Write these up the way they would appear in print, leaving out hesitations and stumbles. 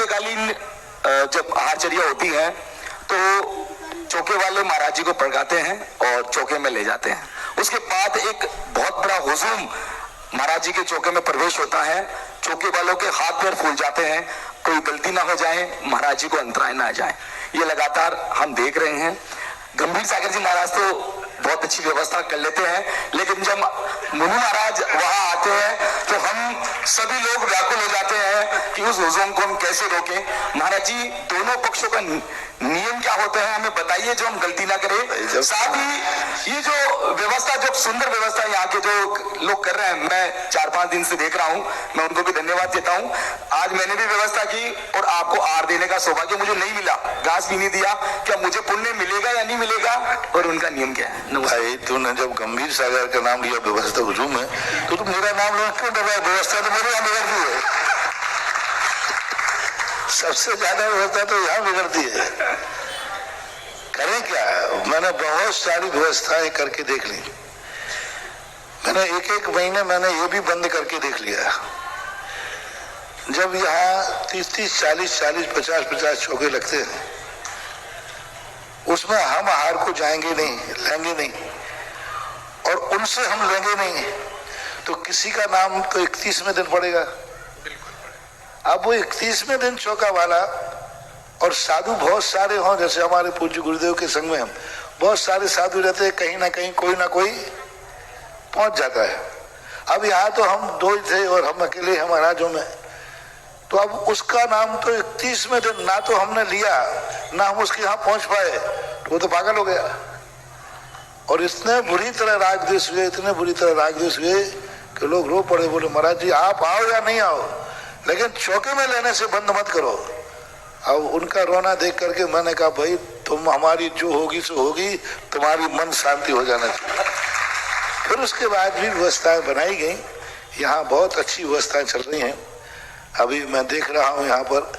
प्रातःकालीन जब आहारचर्या होती है तो चौके वाले महाराज जी को पड़काते हैं और चौके में ले जाते हैं। उसके बाद एक बहुत बड़ा हुजूम महाराज जी के चौके में प्रवेश होता है। चौके वालों के हाथ पैर फूल जाते हैं, कोई गलती ना हो जाए, महाराज जी को अंतराय ना आ जाए। ये लगातार हम देख रहे हैं। गंभीर सागर जी महाराज तो बहुत अच्छी व्यवस्था कर लेते हैं, लेकिन जब मुनि महाराज वहां आते हैं तो हम सभी लोग व्याकुल हो जाते हैं कि उस हुजूम को हम कैसे रोकें। महाराज जी दोनों पक्षों का नियम क्या होता है हमें बताइए, जो हम गलती ना करें। साथ ही ये जो व्यवस्था, जो सुंदर व्यवस्था यहाँ के जो लोग कर रहे हैं, मैं 4-5 दिन से देख रहा हूँ, मैं उनको भी धन्यवाद देता हूँ। आज मैंने भी व्यवस्था की और आपको आहार देने का सौभाग्य मुझे नहीं मिला, घास भी नहीं दिया। क्या मुझे पुण्य मिलेगा या नहीं मिलेगा, और उनका नियम क्या है? भाई तूने जब गंभीर सागर का नाम लिया व्यवस्था हुजूम है, तो तुम मेरा नाम लो क्यों डरा? व्यवस्था तो मेरे यहाँ बिगड़ती है, सबसे ज्यादा व्यवस्था तो यहाँ बिगड़ती है। करें क्या? मैंने बहुत सारी व्यवस्थाएं करके देख ली। मैंने एक महीने मैंने ये भी बंद करके देख लिया। जब यहाँ 30-30, 40-40, 50-50 चौके लगते हैं, उसमें हम आहार को जाएंगे नहीं, लेंगे नहीं, और उनसे हम लेंगे नहीं, तो किसी का नाम तो 31वें दिन पड़ेगा। अब वो 31वें दिन चौका वाला और साधु बहुत सारे हों, जैसे हमारे पूज्य गुरुदेव के संग में हम बहुत सारे साधु रहते हैं, कहीं ना कहीं कोई ना कोई पहुंच जाता है। अब यहाँ तो हम 2 ही थे और हम अकेले हैं महाराजों में, तो अब उसका नाम तो 31वें दिन ना तो हमने लिया, ना हम उसके यहाँ पहुंच पाए, तो वो तो पागल हो गया। और इतने बुरी तरह रागद्वेष हुए, इतने बुरी तरह रागद्वेष हुए कि लोग रो पड़े, बोले महाराज जी आप आओ या नहीं आओ, लेकिन चौके में लेने से बंद मत करो। अब उनका रोना देख करके मैंने कहा भाई तुम हमारी जो होगी सो होगी, तुम्हारी मन शांति हो जाना चाहिए। फिर उसके बाद भी व्यवस्थाएं बनाई गई। यहाँ बहुत अच्छी व्यवस्थाएं चल रही हैं। अभी मैं देख रहा हूँ यहाँ पर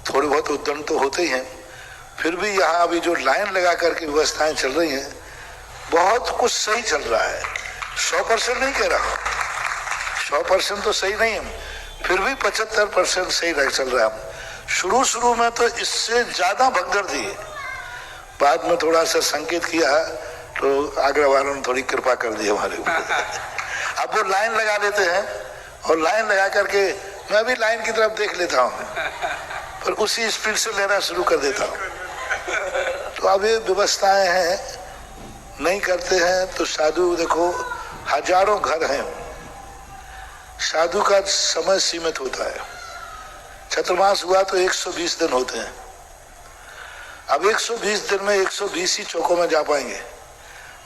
थोड़े बहुत उद्यम तो होते ही हैं, फिर भी यहाँ अभी जो लाइन लगा करके व्यवस्थाएं चल रही हैं, बहुत कुछ सही चल रहा है। 100% नहीं कह रहा, 100% तो सही नहीं है, फिर भी 75% सही चल रहा है। शुरू में तो इससे ज्यादा भगदड़ थी, बाद में थोड़ा सा संकेत किया तो आगरा वालों ने थोड़ी कृपा कर दी हमारे ऊपर। अब वो लाइन लगा लेते हैं और लाइन लगा करके मैं भी लाइन की तरफ देख लेता हूँ, पर उसी स्पीड से लेना शुरू कर देता हूँ। तो अब ये व्यवस्थाएं हैं, नहीं करते हैं तो साधु देखो हजारों घर हैं, साधु का समय सीमित होता है। चतुर्मास हुआ तो 120 दिन होते हैं। अब 120 दिन में 120 ही चौकों में जा पाएंगे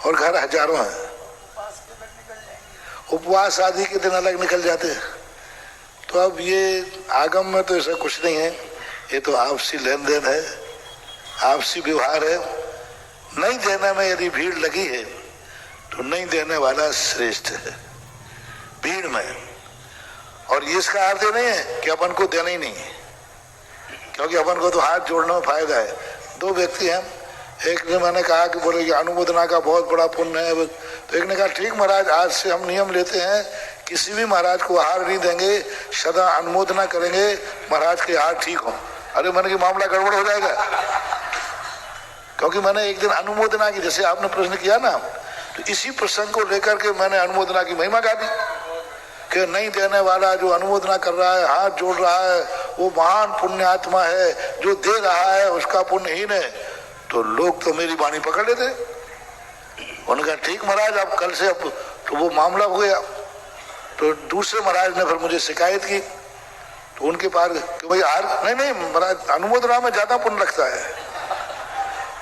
और घर हजारों हैं। उपवास आदि के दिन अलग निकल जाते हैं। तो अब ये आगम में तो ऐसा कुछ नहीं है, ये तो आपसी लेन देन है, आपसी व्यवहार है। नहीं देने में यदि भीड़ लगी है तो नहीं देने वाला श्रेष्ठ है भीड़ में। और ये इसका अर्थ नहीं है कि अपन को देना ही नहीं है, क्योंकि अपन को तो हाथ जोड़ने में फायदा है। 2 व्यक्ति हैं, एक ने मैंने कहा कि बोले कि अनुमोदना का बहुत बड़ा पुण्य है, तो एक ने कहा ठीक महाराज आज से हम नियम लेते हैं, किसी भी महाराज को आहार नहीं देंगे, सदा अनुमोदना करेंगे, महाराज के आहार ठीक हो। अरे मैंने कि मामला गड़बड़ हो जाएगा, क्योंकि मैंने एक दिन अनुमोदना की, जैसे आपने प्रश्न किया ना, तो इसी प्रसंग को लेकर के मैंने अनुमोदना की महिमा गा दी कि नहीं देने वाला जो अनुमोदना कर रहा है, हाथ जोड़ रहा है, वो महान पुण्य आत्मा है, जो दे रहा है उसका पुण्यहीन है। तो लोग तो मेरी वाणी पकड़ लेते। उन्होंने कहा ठीक महाराज अब कल से, अब तो वो मामला हो गया। तो दूसरे महाराज ने फिर मुझे शिकायत की, तो उनके पास कि भाई हार नहीं महाराज अनुमोदना में ज्यादा पुण्य लगता है।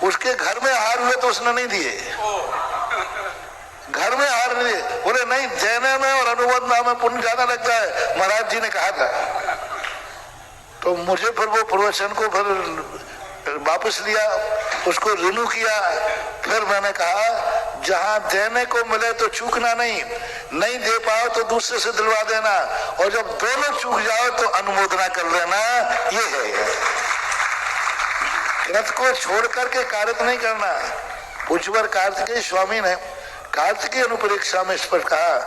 उसके घर में हार हुए तो उसने नहीं दिए, घर में हार नहीं, बोले नहीं देने में और अनुमोदना में पुण्य ज्यादा लगता है, महाराज जी ने कहा था। तो मुझे फिर वो प्रवचन को फिर वापस लिया, उसको रिन्यू किया। फिर मैंने कहा जहां देने को मिले तो चूकना नहीं, नहीं दे पाओ तो दूसरे से दिलवा देना, और जब दोनों चूक जाओ तो अनुमोदना कर लेना। ये है रथ को छोड़ करके कार्य नहीं करना। उज्ज्वल कार्तिकेय स्वामी ने कार्तिकेय अनुपरीक्षा में स्पष्ट कहा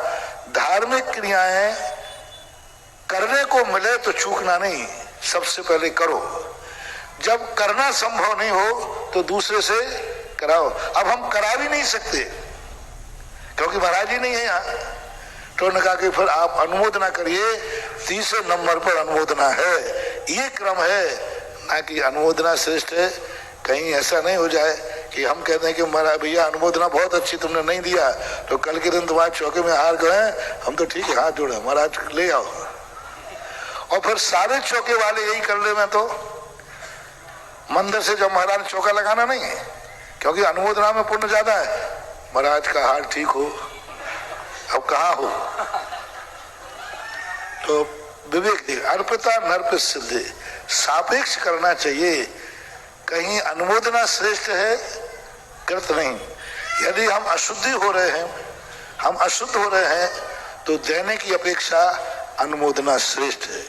धार्मिक क्रियाएं करने को मिले तो चूकना नहीं, सबसे पहले करो। जब करना संभव नहीं हो तो दूसरे से कराओ। अब हम करा भी नहीं सकते क्योंकि महाराज जी नहीं है यहाँ, तो उन्होंने कहा कि फिर आप अनुमोदना करिए, तीसरे नंबर पर अनुमोदना है, ये क्रम है, ना कि अनुमोदना श्रेष्ठ है। कहीं ऐसा नहीं हो जाए कि हम कहते हैं कि महाराज भैया अनुमोदना बहुत अच्छी तुमने नहीं दिया, तो कल के दिन तुम्हारे चौके में हार गए, हम तो ठीक है हाथ जोड़े, महाराज ले आओ, और फिर सारे चौके वाले यही कर ले। मैं तो मंदिर से जब महाराज चौका लगाना नहीं है, क्योंकि अनुमोदना में पुण्य ज्यादा है। महाराज का हाल ठीक हो, अब कहाँ हो, तो विवेक दे अर्पिता नर्प सिद्धि, सापेक्ष करना चाहिए। कहीं अनुमोदना श्रेष्ठ है, कृत नहीं। यदि हम अशुद्धि हो रहे हैं, हम अशुद्ध हो रहे हैं, तो देने की अपेक्षा अनुमोदना श्रेष्ठ है।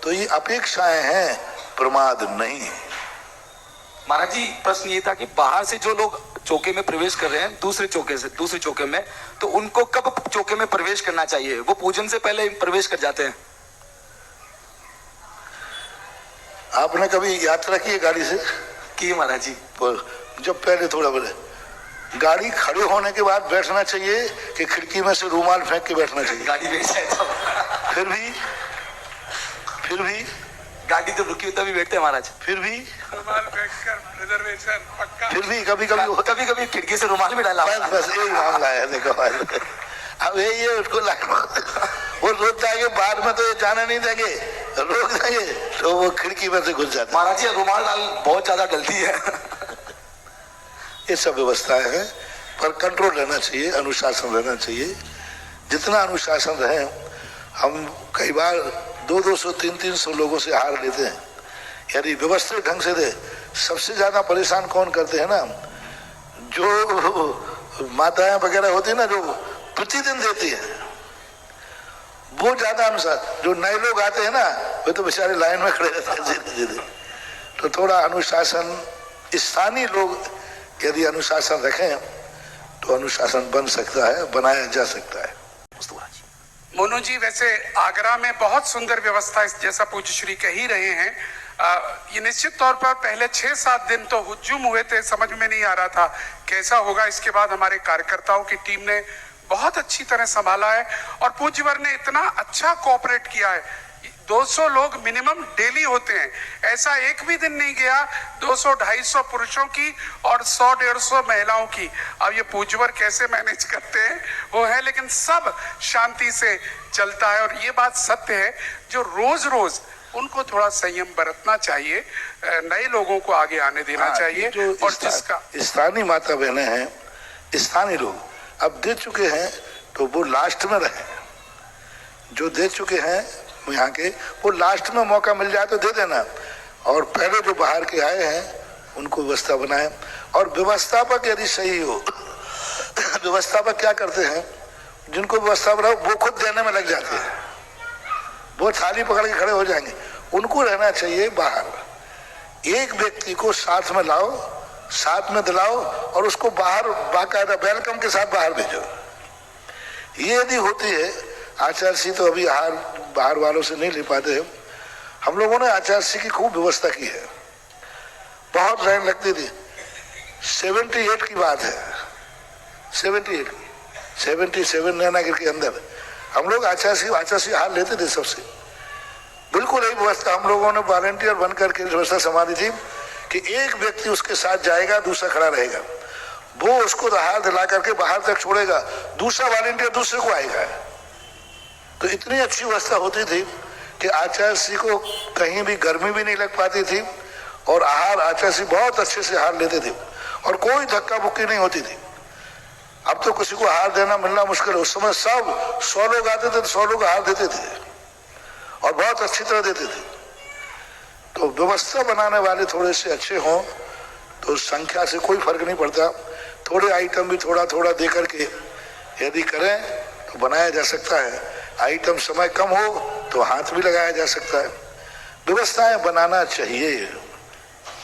तो ये अपेक्षाएं हैं, प्रमाद नहीं है। महाराज जी प्रश्न ये था कि बाहर से जो लोग चौके में प्रवेश कर रहे हैं दूसरे चौके में, तो उनको कब चौके में प्रवेश करना चाहिए? वो पूजन से पहले प्रवेश कर जाते हैं। आपने कभी यात्रा की है गाड़ी से? की महाराज जी। जब पहले थोड़ा बोले, गाड़ी खड़े होने के बाद बैठना चाहिए कि खिड़की में से रूमाल फेंक के बैठना चाहिए? गाड़ी बैठ जाए तो फिर भी गाड़ी तो रुकी तभी बैठते हैं महाराज। फिर भी रिजर्वेशन पक्का। फिर भी कभी खिड़की से रुमाल भी डाला। बस यही मामला है। देखो अब यही है, उसको वो रोक जाएंगे, बाद में तो ये जाने नहीं देंगे, रोक देंगे तो वो खिड़की में से घुस जाते। महाराज जी रुमाल डाल बहुत ज्यादा डलती है। ये सब व्यवस्थाएं हैं, पर कंट्रोल रहना चाहिए, अनुशासन रहना चाहिए। जितना अनुशासन रहे, हम कई बार 200, 300 लोगों से हार लेते हैं। यदि व्यवस्थित ढंग से दे, सबसे ज्यादा परेशान कौन करते हैं ना, जो माताएं वगैरह होती है ना, जो प्रतिदिन देती है, वो ज्यादा अनुसार। जो नए लोग आते हैं ना, वे तो बेचारे लाइन में खड़े रहते हैं धीरे। तो थोड़ा अनुशासन, स्थानीय लोग यदि अनुशासन रखें तो अनुशासन बन सकता है, बनाया जा सकता है। मोनू जी, वैसे आगरा में बहुत सुंदर व्यवस्था है, जैसा पूज्य श्री कह ही रहे हैं। ये निश्चित तौर पर पहले 6-7 दिन तो हुज्जुम हुए थे, समझ में नहीं आ रहा था कैसा होगा। इसके बाद हमारे कार्यकर्ताओं की टीम ने बहुत अच्छी तरह संभाला है और पूज्यवर ने इतना अच्छा कोऑपरेट किया है। 200 लोग मिनिमम डेली होते हैं, ऐसा एक भी दिन नहीं गया 200-250 पुरुषों की और 100-150 महिलाओं की। अब ये पूज्यवर कैसे मैनेज करते हैं वो है, लेकिन सब शांति से चलता है। और ये बात सत्य है, जो रोज रोज उनको थोड़ा संयम बरतना चाहिए, नए लोगों को आगे आने देना चाहिए। और जिसका स्थानीय माता बहनें हैं, स्थानीय लोग अब दे चुके हैं तो वो लास्ट में रहे। जो दे चुके हैं यहाँ के, वो लास्ट में मौका मिल जाए तो दे देना, और पहले जो बाहर के आए हैं उनको व्यवस्था बनाए। और व्यवस्थापक यदि सही हो, व्यवस्थापक क्या करते हैं, जिनको व्यवस्था बनाओ वो खुद देने में लग जाते हैं, वो थाली पकड़ के खड़े हो जाएंगे। उनको रहना चाहिए बाहर। एक व्यक्ति को साथ में लाओ, साथ में दिलाओ, और उसको बाहर बाकायदा वेलकम के साथ बाहर भेजो। ये यदि होती है, आचार्य तो अभी आहार बाहर वालों से नहीं ले पाते हैं। हम लोगों ने आचार्य की खूब व्यवस्था की है, बहुत लाइन लगती थी। 78 की बात है, 77 नैनागिर के अंदर हम लोग आचार्य हार लेते थे सबसे। बिल्कुल यही व्यवस्था हम लोगों ने वॉलंटियर बन करके व्यवस्था संभाली थी कि एक व्यक्ति उसके साथ जाएगा, दूसरा खड़ा रहेगा, वो उसको हार दिला करके बाहर तक छोड़ेगा, दूसरा वॉलंटियर दूसरे को आएगा। तो इतनी अच्छी व्यवस्था होती थी कि आचार्य को कहीं भी गर्मी भी नहीं लग पाती थी, और आहार आचार्य बहुत अच्छे से हार लेते थे, और कोई धक्का बुक्की नहीं होती थी। अब तो किसी को हार देना मिलना मुश्किल है। उस समय सब 100 लोग आते थे तो 100 लोग हार देते थे, और बहुत अच्छी तरह देते थे। तो व्यवस्था बनाने वाले थोड़े से अच्छे हों तो संख्या से कोई फर्क नहीं पड़ता। थोड़े आइटम भी थोड़ा थोड़ा दे करके यदि करें तो बनाया जा सकता है। आइटम समय कम हो तो हाथ भी लगाया जा सकता है। व्यवस्थाएं बनाना चाहिए।